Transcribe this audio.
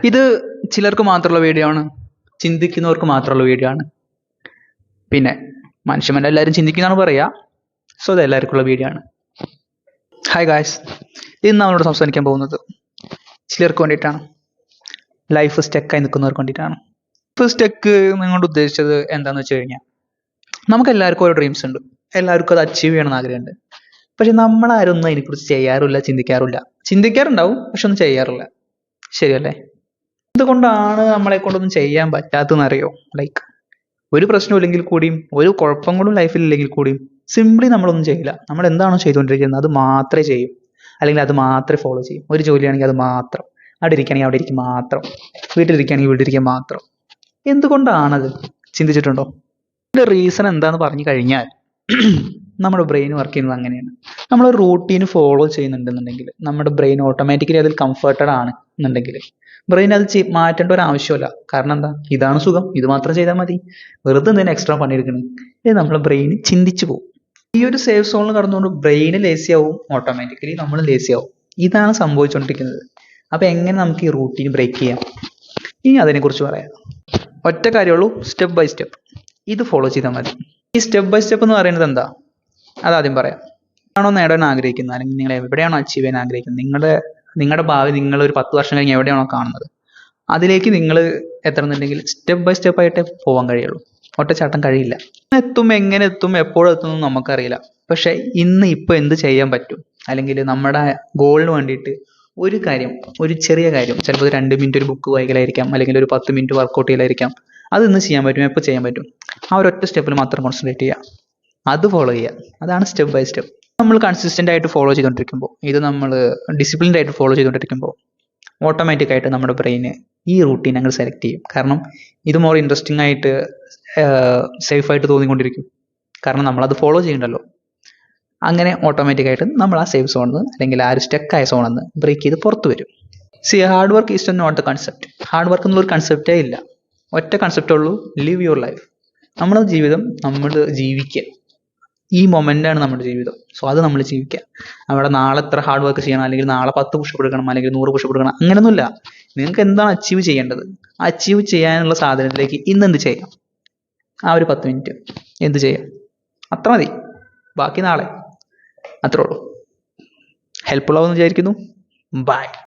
ഇത് ചിലർക്ക് മാത്രമുള്ള വീഡിയോ ആണ്, ചിന്തിക്കുന്നവർക്ക് മാത്രമുള്ള വീഡിയോ ആണ്. പിന്നെ മനുഷ്യന്മാരെ എല്ലാവരും ചിന്തിക്കുന്നതാണ് പറയാ. സോ അത് എല്ലാവർക്കുള്ള വീഡിയോ ആണ്. ഹായ് ഗായ്സ്, ഇന്ന് നമ്മളോട് സംസാരിക്കാൻ പോകുന്നത് ചിലർക്ക് വേണ്ടിയിട്ടാണ്. ലൈഫ് സ്റ്റക്കായി നിൽക്കുന്നവർക്ക് വേണ്ടിയിട്ടാണ്. ലൈഫ് സ്റ്റക്ക് നിങ്ങളോട് ഉദ്ദേശിച്ചത് എന്താണെന്ന് വെച്ച് കഴിഞ്ഞാൽ, നമുക്ക് എല്ലാവർക്കും ഓരോ ഡ്രീംസ് ഉണ്ട്, എല്ലാവർക്കും അത് അച്ചീവ് ചെയ്യണമെന്ന് ആഗ്രഹമുണ്ട്. പക്ഷെ നമ്മളാരും ഒന്നും അതിനെക്കുറിച്ച് ചെയ്യാറില്ല, ചിന്തിക്കാറുണ്ടാവും, പക്ഷെ ഒന്നും ചെയ്യാറില്ല. ശരിയല്ലേ? എന്തുകൊണ്ടാണ് നമ്മളെ കൊണ്ടൊന്നും ചെയ്യാൻ പറ്റാത്തതെന്ന് അറിയോ? ലൈക്ക് ഒരു പ്രശ്നമില്ലെങ്കിൽ കൂടിയും ഒരു കുഴപ്പങ്ങളും ലൈഫിൽ ഇല്ലെങ്കിൽ കൂടിയും സിംപ്ലി നമ്മളൊന്നും ചെയ്യില്ല. നമ്മൾ എന്താണോ ചെയ്തുകൊണ്ടിരിക്കുന്നത് അത് മാത്രമേ ചെയ്യും, അല്ലെങ്കിൽ അത് മാത്രമേ ഫോളോ ചെയ്യും. ഒരു ജോലിയാണെങ്കിൽ അത് മാത്രം, അവിടെ ഇരിക്കുകയാണെങ്കിൽ അവിടെ ഇരിക്കും മാത്രം, വീട്ടിലിരിക്കുകയാണെങ്കിൽ വീട്ടിലിരിക്കുക മാത്രം. എന്തുകൊണ്ടാണത്? ചിന്തിച്ചിട്ടുണ്ടോ? ഇതിന്റെ റീസൺ എന്താന്ന് പറഞ്ഞു കഴിഞ്ഞാൽ, നമ്മുടെ ബ്രെയിൻ വർക്ക് ചെയ്യുന്നത് അങ്ങനെയാണ്. നമ്മൾ റൂട്ടീൻ ഫോളോ ചെയ്യുന്നുണ്ടെന്നുണ്ടെങ്കിൽ നമ്മുടെ ബ്രെയിൻ ഓട്ടോമാറ്റിക്കലി അതിൽ കംഫർട്ടഡ് ആണ് എന്നുണ്ടെങ്കിൽ ബ്രെയിൻ അത് മാറ്റേണ്ട ഒരു ആവശ്യമില്ല. കാരണം എന്താ? ഇതാണ് സുഖം, ഇത് മാത്രം ചെയ്താൽ മതി, വെറുതെ എന്തിനാ എക്സ്ട്രാ പണിയെടുക്കണം, ഇത് നമ്മളെ ബ്രെയിൻ ചിന്തിച്ചു പോകും. ഈ ഒരു സേഫ് സോണിൽ കടന്നുകൊണ്ട് ബ്രെയിന് ലേസി ആവും, ഓട്ടോമാറ്റിക്കലി നമ്മൾ ലേസി ആവും. ഇതാണ് സംഭവിച്ചുകൊണ്ടിരിക്കുന്നത്. അപ്പൊ എങ്ങനെ നമുക്ക് ഈ റൂട്ടീൻ ബ്രേക്ക് ചെയ്യാം? ഇനി അതിനെക്കുറിച്ച് പറയാം. ഒറ്റ കാര്യമുള്ളൂ, സ്റ്റെപ്പ് ബൈ സ്റ്റെപ്പ്. ഇത് ഫോളോ ചെയ്താൽ മതി. ഈ സ്റ്റെപ്പ് ബൈ സ്റ്റെപ്പ് എന്ന് പറയുന്നത് എന്താ? അതാദ്യം പറയാം. ആണോ നേടാൻ ആഗ്രഹിക്കുന്നത്, അല്ലെങ്കിൽ നിങ്ങൾ എവിടെയാണോ അച്ചീവ് ചെയ്യാൻ ആഗ്രഹിക്കുന്നത്, നിങ്ങളുടെ ഭാവി നിങ്ങൾ ഒരു 10 വർഷം കഴിഞ്ഞ് എവിടെയാണോ കാണുന്നത്, അതിലേക്ക് നിങ്ങൾ എത്തണമെന്നുണ്ടെങ്കിൽ സ്റ്റെപ്പ് ബൈ സ്റ്റെപ്പ് ആയിട്ടേ പോകാൻ കഴിയുള്ളൂ. ഒറ്റച്ചാട്ടം കഴിയില്ല. എങ്ങനെ എത്തും, എപ്പോഴെത്തും നമുക്കറിയില്ല. പക്ഷെ ഇപ്പൊ എന്ത് ചെയ്യാൻ പറ്റും, അല്ലെങ്കിൽ നമ്മുടെ ഗോളിന് വേണ്ടിയിട്ട് ഒരു കാര്യം, ഒരു ചെറിയ കാര്യം, ചിലപ്പോൾ 2 മിനിറ്റ് ഒരു ബുക്ക് വായിക്കലായിരിക്കാം, അല്ലെങ്കിൽ ഒരു 10 മിനിറ്റ് വർക്കൗട്ട് ചെയ്യലായിരിക്കാം. അത് ഇന്ന് ചെയ്യാൻ പറ്റും, എപ്പോൾ ചെയ്യാൻ പറ്റും, ആ ഒരൊറ്റ സ്റ്റെപ്പിൽ മാത്രം കോൺസെൻട്രേറ്റ് ചെയ്യുക, അത് ഫോളോ ചെയ്യുക. അതാണ് സ്റ്റെപ്പ് ബൈ സ്റ്റെപ്പ്. നമ്മൾ കൺസിസ്റ്റന്റ് ആയിട്ട് ഫോളോ ചെയ്തുകൊണ്ടിരിക്കുമ്പോൾ, ഇത് നമ്മൾ ഡിസിപ്ലിൻഡ് ആയിട്ട് ഫോളോ ചെയ്തുകൊണ്ടിരിക്കുമ്പോൾ ഓട്ടോമാറ്റിക് ആയിട്ട് നമ്മുടെ ബ്രെയിന് ഈ റൂട്ടീൻ ഞങ്ങൾ സെലക്ട് ചെയ്യും. കാരണം ഇത് മോർ ഇൻട്രസ്റ്റിംഗ് ആയിട്ട്, സേഫ് ആയിട്ട് തോന്നിക്കൊണ്ടിരിക്കും. കാരണം നമ്മളത് ഫോളോ ചെയ്യണ്ടല്ലോ. അങ്ങനെ ഓട്ടോമാറ്റിക് ആയിട്ട് നമ്മൾ ആ സേഫ് സോണിൽ നിന്ന്, അല്ലെങ്കിൽ ആ ഒരു സ്റ്റക്കായ സോണിൽ നിന്ന് ബ്രേക്ക് ചെയ്ത് പുറത്തു വരും. Hard work is not the concept. Hard work എന്നുള്ളൊരു കൺസെപ്റ്റേ ഇല്ല. ഒറ്റ കൺസെപ്റ്റേ ഉള്ളൂ, ലിവ് യുവർ ലൈഫ്. നമ്മുടെ ജീവിതം നമ്മൾ ജീവിക്കുക. ഈ മൊമെന്റാണ് നമ്മുടെ ജീവിതം. സോ അത് നമ്മൾ ജീവിക്കുക. അവിടെ നാളെ എത്ര ഹാർഡ് വർക്ക് ചെയ്യണം, അല്ലെങ്കിൽ നാളെ 10 പുഷപ്പ് എടുക്കണം, അല്ലെങ്കിൽ 100 പുഷപ്പ് എടുക്കണം, അങ്ങനെയൊന്നുമില്ല. നിങ്ങൾക്ക് എന്താണ് അച്ചീവ് ചെയ്യേണ്ടത്, അച്ചീവ് ചെയ്യാനുള്ള സാധനത്തിലേക്ക് ഇന്ന് എന്ത് ചെയ്യാം, ആ ഒരു 10 മിനിറ്റ് എന്ത് ചെയ്യാം, അത്ര മതി. ബാക്കി നാളെ. അത്രേ ഉള്ളൂ. ഹെൽപ്ഫുൾ ആവുമെന്ന് വിചാരിക്കുന്നു. ബൈ.